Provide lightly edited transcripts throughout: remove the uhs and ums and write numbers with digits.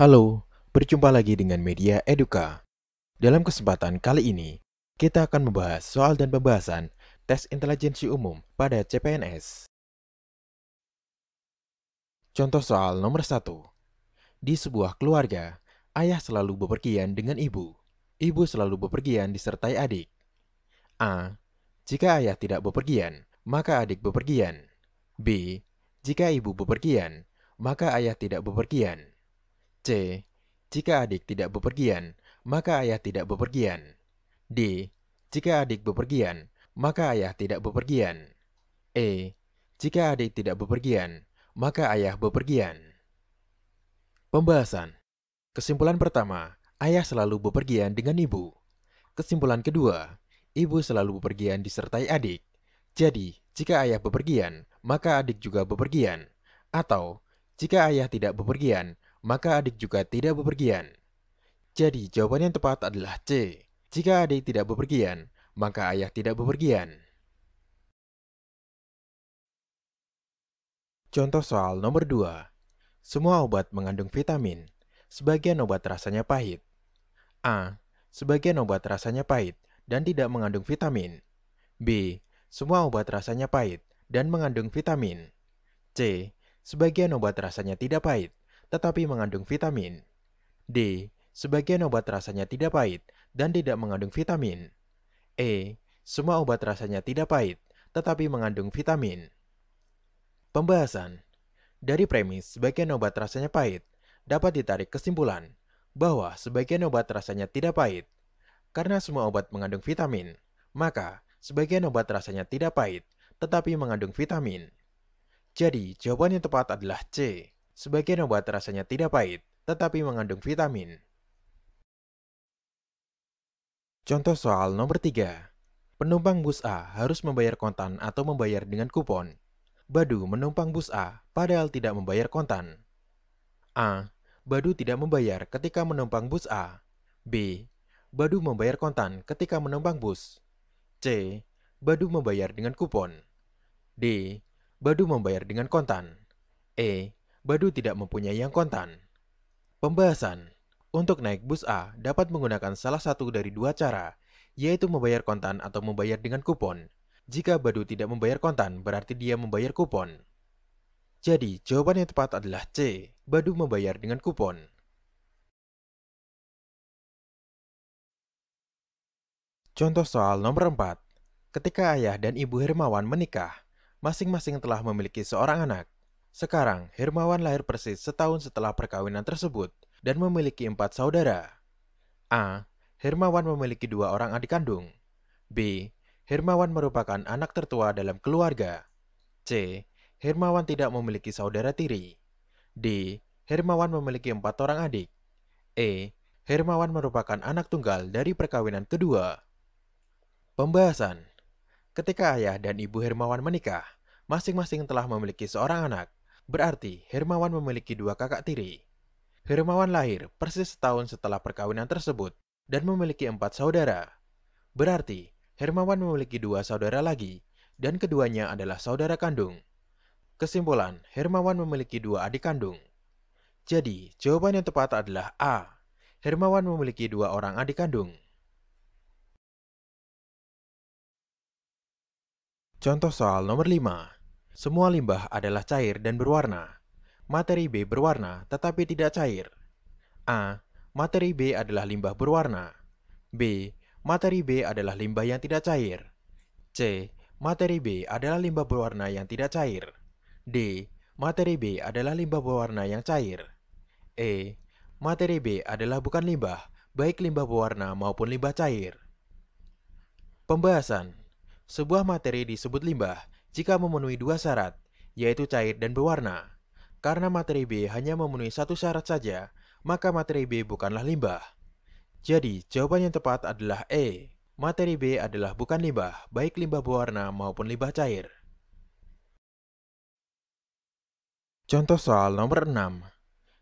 Halo, berjumpa lagi dengan Media Eduka. Dalam kesempatan kali ini, kita akan membahas soal dan pembahasan tes intelijensi umum pada CPNS. Contoh soal nomor 1. Di sebuah keluarga, ayah selalu bepergian dengan ibu. Ibu selalu bepergian disertai adik. A. Jika ayah tidak bepergian, maka adik bepergian. B. Jika ibu bepergian, maka ayah tidak bepergian. C. Jika adik tidak bepergian, maka ayah tidak bepergian. D. Jika adik bepergian, maka ayah tidak bepergian. E. Jika adik tidak bepergian, maka ayah bepergian. Pembahasan. Kesimpulan pertama, ayah selalu bepergian dengan ibu. Kesimpulan kedua, ibu selalu bepergian disertai adik. Jadi, jika ayah bepergian, maka adik juga bepergian. Atau, jika ayah tidak bepergian, maka adik juga tidak bepergian. Jadi, jawaban yang tepat adalah C. Jika adik tidak bepergian, maka ayah tidak bepergian. Contoh soal nomor 2. Semua obat mengandung vitamin. Sebagian obat rasanya pahit. A. Sebagian obat rasanya pahit dan tidak mengandung vitamin. B. Semua obat rasanya pahit dan mengandung vitamin. C. Sebagian obat rasanya tidak pahit, tetapi mengandung vitamin. D. Sebagian obat rasanya tidak pahit dan tidak mengandung vitamin. E. Semua obat rasanya tidak pahit, tetapi mengandung vitamin. Pembahasan. Dari premis sebagian obat rasanya pahit, dapat ditarik kesimpulan bahwa sebagian obat rasanya tidak pahit. Karena semua obat mengandung vitamin, maka sebagian obat rasanya tidak pahit, tetapi mengandung vitamin. Jadi, jawaban yang tepat adalah C. Sebagian obat rasanya tidak pahit, tetapi mengandung vitamin. Contoh soal nomor 3. Penumpang bus A harus membayar kontan atau membayar dengan kupon. Badu menumpang bus A padahal tidak membayar kontan. A. Badu tidak membayar ketika menumpang bus A. B. Badu membayar kontan ketika menumpang bus. C. Badu membayar dengan kupon. D. Badu membayar dengan kontan. E. Badu tidak mempunyai yang kontan. Pembahasan. Untuk naik bus A dapat menggunakan salah satu dari dua cara, yaitu membayar kontan atau membayar dengan kupon. Jika Badu tidak membayar kontan, berarti dia membayar kupon. Jadi, jawaban yang tepat adalah C. Badu membayar dengan kupon. Contoh soal nomor 4. Ketika ayah dan ibu Hermawan menikah, masing-masing telah memiliki seorang anak. Sekarang, Hermawan lahir persis setahun setelah perkawinan tersebut dan memiliki 4 saudara. A. Hermawan memiliki 2 orang adik kandung. B. Hermawan merupakan anak tertua dalam keluarga. C. Hermawan tidak memiliki saudara tiri. D. Hermawan memiliki 4 orang adik. E. Hermawan merupakan anak tunggal dari perkawinan kedua. Pembahasan. Ketika ayah dan ibu Hermawan menikah, masing-masing telah memiliki seorang anak. Berarti Hermawan memiliki 2 kakak tiri. Hermawan lahir persis setahun setelah perkawinan tersebut dan memiliki 4 saudara. Berarti Hermawan memiliki 2 saudara lagi dan keduanya adalah saudara kandung. Kesimpulan, Hermawan memiliki 2 adik kandung. Jadi, jawaban yang tepat adalah A. Hermawan memiliki 2 orang adik kandung. Contoh soal nomor 5. Semua limbah adalah cair dan berwarna. Materi B berwarna tetapi tidak cair. A. Materi B adalah limbah berwarna. B. Materi B adalah limbah yang tidak cair. C. Materi B adalah limbah berwarna yang tidak cair. D. Materi B adalah limbah berwarna yang cair. E. Materi B adalah bukan limbah, baik limbah berwarna maupun limbah cair. Pembahasan. Sebuah materi disebut limbah jika memenuhi 2 syarat, yaitu cair dan berwarna. Karena materi B hanya memenuhi 1 syarat saja, maka materi B bukanlah limbah. Jadi, jawaban yang tepat adalah E. Materi B adalah bukan limbah, baik limbah berwarna maupun limbah cair. Contoh soal nomor 6.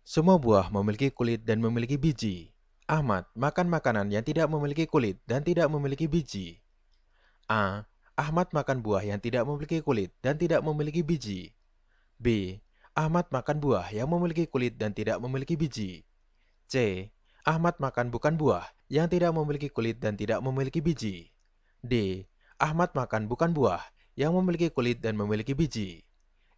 Semua buah memiliki kulit dan memiliki biji. Ahmad makan makanan yang tidak memiliki kulit dan tidak memiliki biji. A. Ahmad makan buah yang tidak memiliki kulit dan tidak memiliki biji. B. Ahmad makan buah yang memiliki kulit dan tidak memiliki biji. C. Ahmad makan bukan buah yang tidak memiliki kulit dan tidak memiliki biji. D. Ahmad makan bukan buah yang memiliki kulit dan memiliki biji.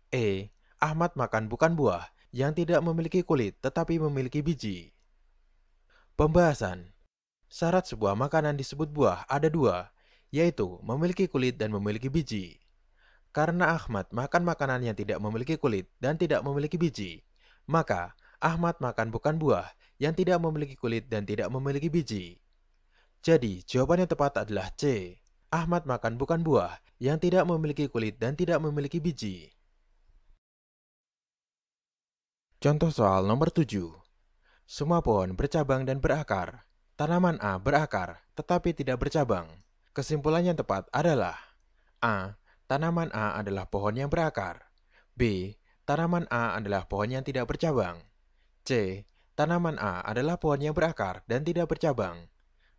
E. Ahmad makan bukan buah yang tidak memiliki kulit tetapi memiliki biji. Pembahasan. Syarat sebuah makanan disebut buah ada dua, yaitu memiliki kulit dan memiliki biji. Karena Ahmad makan makanan yang tidak memiliki kulit dan tidak memiliki biji, maka Ahmad makan bukan buah yang tidak memiliki kulit dan tidak memiliki biji. Jadi, jawaban yang tepat adalah C. Ahmad makan bukan buah yang tidak memiliki kulit dan tidak memiliki biji. Contoh soal nomor 7. Semua pohon bercabang dan berakar. Tanaman A berakar, tetapi tidak bercabang. Kesimpulan yang tepat adalah A. Tanaman A adalah pohon yang berakar. B. Tanaman A adalah pohon yang tidak bercabang. C. Tanaman A adalah pohon yang berakar dan tidak bercabang.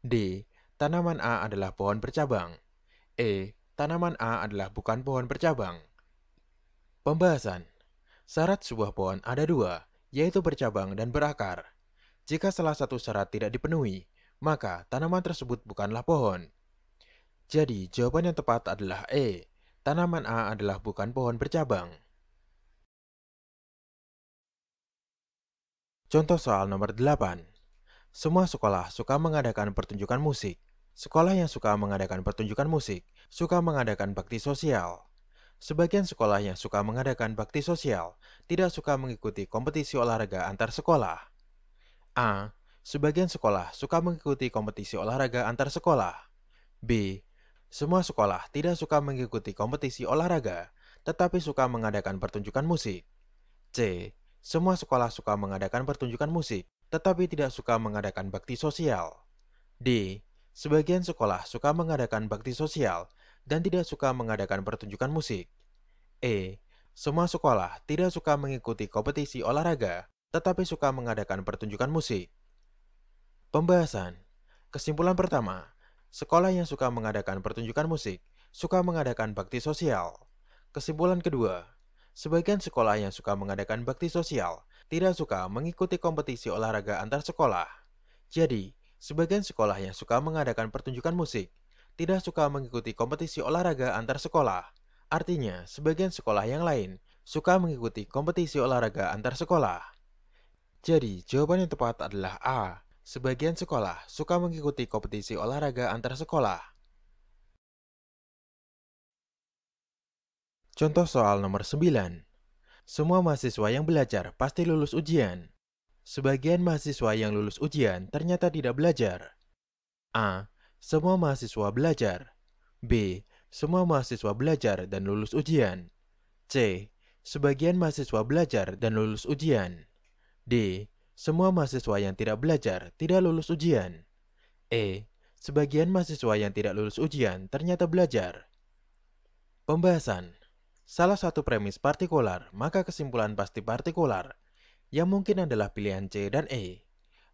D. Tanaman A adalah pohon bercabang. E. Tanaman A adalah bukan pohon bercabang. Pembahasan. Syarat sebuah pohon ada dua, yaitu bercabang dan berakar. Jika salah satu syarat tidak dipenuhi, maka tanaman tersebut bukanlah pohon. Jadi, jawaban yang tepat adalah E. Tanaman A adalah bukan pohon bercabang. Contoh soal nomor 8. Semua sekolah suka mengadakan pertunjukan musik. Sekolah yang suka mengadakan pertunjukan musik suka mengadakan bakti sosial. Sebagian sekolah yang suka mengadakan bakti sosial tidak suka mengikuti kompetisi olahraga antar sekolah. A. Sebagian sekolah suka mengikuti kompetisi olahraga antar sekolah. B. Semua sekolah tidak suka mengikuti kompetisi olahraga, tetapi suka mengadakan pertunjukan musik. C. Semua sekolah suka mengadakan pertunjukan musik, tetapi tidak suka mengadakan bakti sosial. D. Sebagian sekolah suka mengadakan bakti sosial dan tidak suka mengadakan pertunjukan musik. E. Semua sekolah tidak suka mengikuti kompetisi olahraga, tetapi suka mengadakan pertunjukan musik. Pembahasan. Kesimpulan pertama, sekolah yang suka mengadakan pertunjukan musik suka mengadakan bakti sosial. Kesimpulan kedua, sebagian sekolah yang suka mengadakan bakti sosial tidak suka mengikuti kompetisi olahraga antar sekolah. Jadi, sebagian sekolah yang suka mengadakan pertunjukan musik tidak suka mengikuti kompetisi olahraga antar sekolah. Artinya, sebagian sekolah yang lain suka mengikuti kompetisi olahraga antar sekolah. Jadi, jawaban yang tepat adalah A. Sebagian sekolah suka mengikuti kompetisi olahraga antar sekolah. Contoh soal nomor 9. Semua mahasiswa yang belajar pasti lulus ujian. Sebagian mahasiswa yang lulus ujian ternyata tidak belajar. A. Semua mahasiswa belajar. B. Semua mahasiswa belajar dan lulus ujian. C. Sebagian mahasiswa belajar dan lulus ujian. D. Semua mahasiswa yang tidak belajar tidak lulus ujian. E. Sebagian mahasiswa yang tidak lulus ujian ternyata belajar. Pembahasan. Salah satu premis partikular, maka kesimpulan pasti partikular, yang mungkin adalah pilihan C dan E.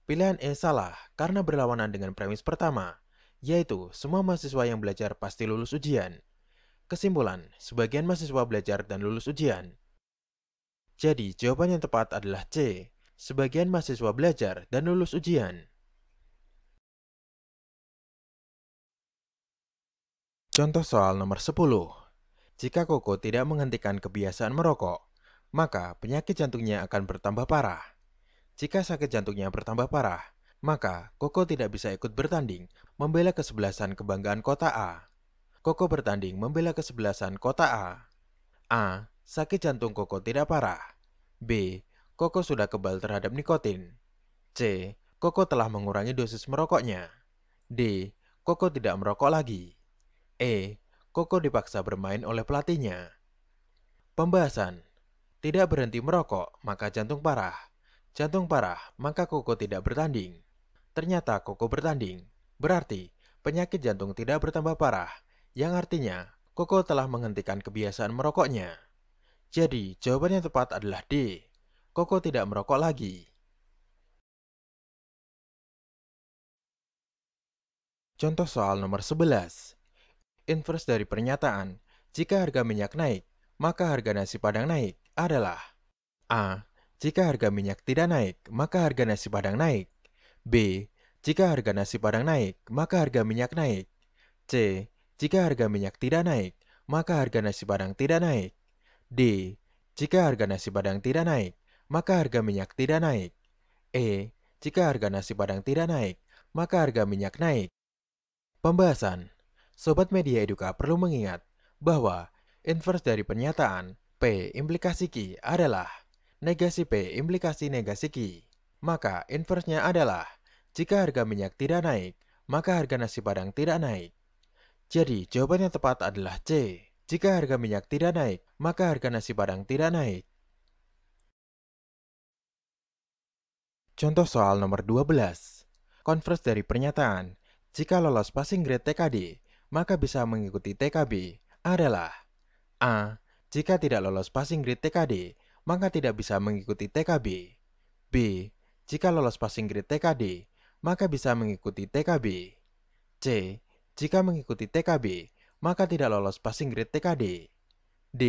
Pilihan E salah karena berlawanan dengan premis pertama, yaitu semua mahasiswa yang belajar pasti lulus ujian. Kesimpulan, sebagian mahasiswa belajar dan lulus ujian. Jadi, jawaban yang tepat adalah C. Sebagian mahasiswa belajar dan lulus ujian. Contoh soal nomor 10. Jika Koko tidak menghentikan kebiasaan merokok, maka penyakit jantungnya akan bertambah parah. Jika sakit jantungnya bertambah parah, maka Koko tidak bisa ikut bertanding membela kesebelasan kebanggaan kota A. Koko bertanding membela kesebelasan kota A. A. Sakit jantung Koko tidak parah. B. Koko sudah kebal terhadap nikotin. C. Koko telah mengurangi dosis merokoknya. D. Koko tidak merokok lagi. E. Koko dipaksa bermain oleh pelatihnya. Pembahasan. Tidak berhenti merokok, maka jantung parah. Jantung parah, maka Koko tidak bertanding. Ternyata Koko bertanding. Berarti, penyakit jantung tidak bertambah parah, yang artinya Koko telah menghentikan kebiasaan merokoknya. Jadi, jawaban yang tepat adalah D. Koko tidak merokok lagi. Contoh soal nomor 11. Inverse dari pernyataan, jika harga minyak naik, maka harga nasi Padang naik adalah A. Jika harga minyak tidak naik, maka harga nasi Padang naik. B. Jika harga nasi Padang naik, maka harga minyak naik. C. Jika harga minyak tidak naik, maka harga nasi Padang tidak naik. D. Jika harga nasi Padang tidak naik, maka harga minyak tidak naik. E. Jika harga nasi Padang tidak naik, maka harga minyak naik. Pembahasan. Sobat Media Eduka perlu mengingat bahwa inverse dari pernyataan P implikasi Q adalah negasi P implikasi negasi Q. Maka inverse-nya adalah jika harga minyak tidak naik, maka harga nasi Padang tidak naik. Jadi jawaban yang tepat adalah C. Jika harga minyak tidak naik, maka harga nasi Padang tidak naik. Contoh soal nomor 12. Converse dari pernyataan jika lolos passing grade TKD, maka bisa mengikuti TKB adalah A. Jika tidak lolos passing grade TKD, maka tidak bisa mengikuti TKB. B. Jika lolos passing grade TKD, maka bisa mengikuti TKB. C. Jika mengikuti TKB, maka tidak lolos passing grade TKD. D.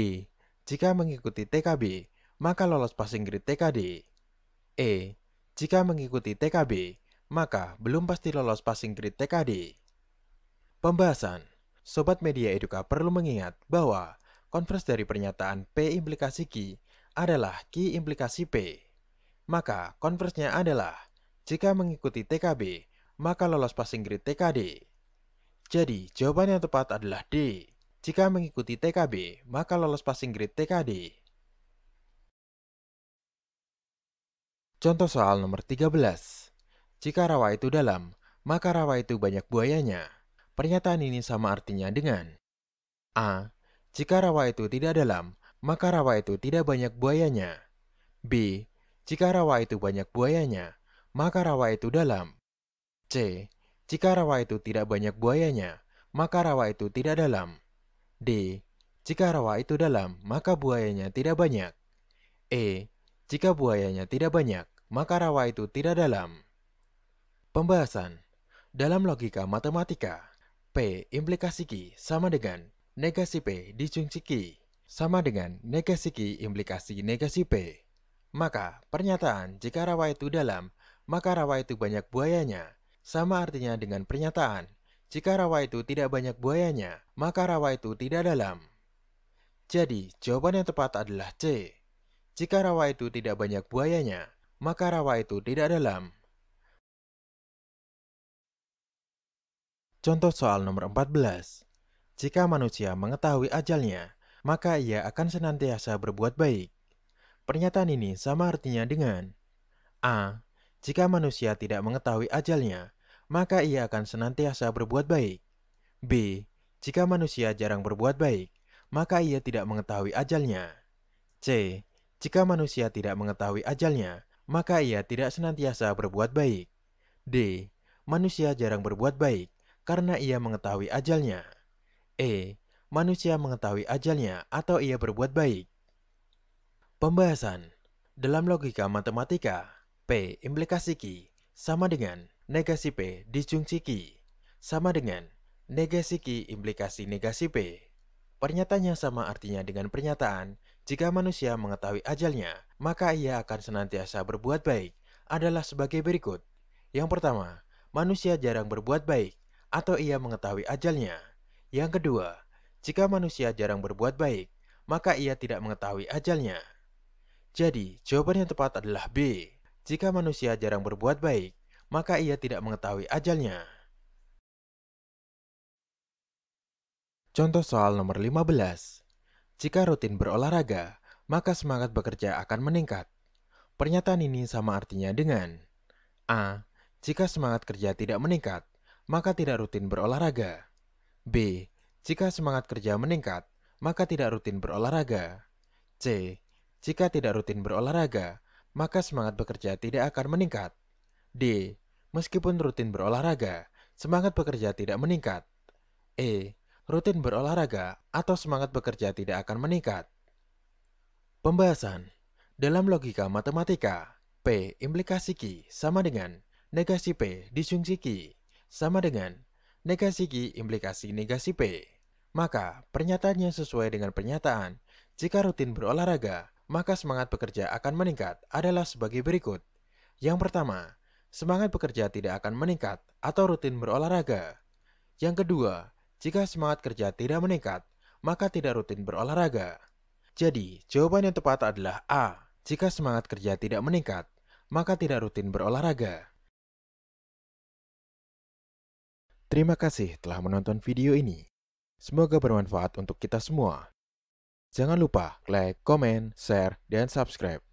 Jika mengikuti TKB, maka lolos passing grade TKD. E. Jika mengikuti TKB, maka belum pasti lolos passing grade TKD. Pembahasan. Sobat Media Eduka perlu mengingat bahwa converse dari pernyataan P implikasi Q adalah Q implikasi P. Maka converse-nya adalah jika mengikuti TKB, maka lolos passing grade TKD. Jadi jawaban yang tepat adalah D. Jika mengikuti TKB, maka lolos passing grade TKD. Contoh soal nomor 13. Jika rawa itu dalam, maka rawa itu banyak buayanya. Pernyataan ini sama artinya dengan A. Jika rawa itu tidak dalam, maka rawa itu tidak banyak buayanya. B. Jika rawa itu banyak buayanya, maka rawa itu dalam. C. Jika rawa itu tidak banyak buayanya, maka rawa itu tidak dalam. D. Jika rawa itu dalam, maka buayanya tidak banyak. E. Jika buayanya tidak banyak, maka rawa itu tidak dalam. Pembahasan. Dalam logika matematika, P implikasi Q sama dengan negasi P disjungsi Q sama dengan negasi Q implikasi negasi P. Maka pernyataan jika rawa itu dalam, maka rawa itu banyak buayanya sama artinya dengan pernyataan jika rawa itu tidak banyak buayanya, maka rawa itu tidak dalam. Jadi jawaban yang tepat adalah C. Jika rawa itu tidak banyak buayanya, maka rawa itu tidak dalam. Contoh soal nomor 14. Jika manusia mengetahui ajalnya, maka ia akan senantiasa berbuat baik. Pernyataan ini sama artinya dengan A. Jika manusia tidak mengetahui ajalnya, maka ia akan senantiasa berbuat baik. B. Jika manusia jarang berbuat baik, maka ia tidak mengetahui ajalnya. C. Jika manusia tidak mengetahui ajalnya, maka ia tidak senantiasa berbuat baik. D. Manusia jarang berbuat baik karena ia mengetahui ajalnya. E. Manusia mengetahui ajalnya atau ia berbuat baik. Pembahasan. Dalam logika matematika, P implikasi Q sama dengan negasi P disjungsi Q sama dengan negasi Q implikasi negasi P. Pernyataannya sama artinya dengan pernyataan jika manusia mengetahui ajalnya, maka ia akan senantiasa berbuat baik adalah sebagai berikut. Yang pertama, manusia jarang berbuat baik atau ia mengetahui ajalnya. Yang kedua, jika manusia jarang berbuat baik, maka ia tidak mengetahui ajalnya. Jadi, jawaban yang tepat adalah B. Jika manusia jarang berbuat baik, maka ia tidak mengetahui ajalnya. Contoh soal nomor 15. Jika rutin berolahraga, maka semangat bekerja akan meningkat. Pernyataan ini sama artinya dengan A. Jika semangat kerja tidak meningkat, maka tidak rutin berolahraga. B. Jika semangat kerja meningkat, maka tidak rutin berolahraga. C. Jika tidak rutin berolahraga, maka semangat bekerja tidak akan meningkat. D. Meskipun rutin berolahraga, semangat bekerja tidak meningkat. E. Rutin berolahraga atau semangat bekerja tidak akan meningkat. Pembahasan. Dalam logika matematika, P implikasi Q sama dengan negasi P disjungsi Q sama dengan negasi Q implikasi negasi P. Maka pernyataannya sesuai dengan pernyataan jika rutin berolahraga, maka semangat bekerja akan meningkat adalah sebagai berikut. Yang pertama, semangat bekerja tidak akan meningkat atau rutin berolahraga. Yang kedua, jika semangat kerja tidak meningkat, maka tidak rutin berolahraga. Jadi, jawaban yang tepat adalah A. Jika semangat kerja tidak meningkat, maka tidak rutin berolahraga. Terima kasih telah menonton video ini. Semoga bermanfaat untuk kita semua. Jangan lupa like, komen, share, dan subscribe.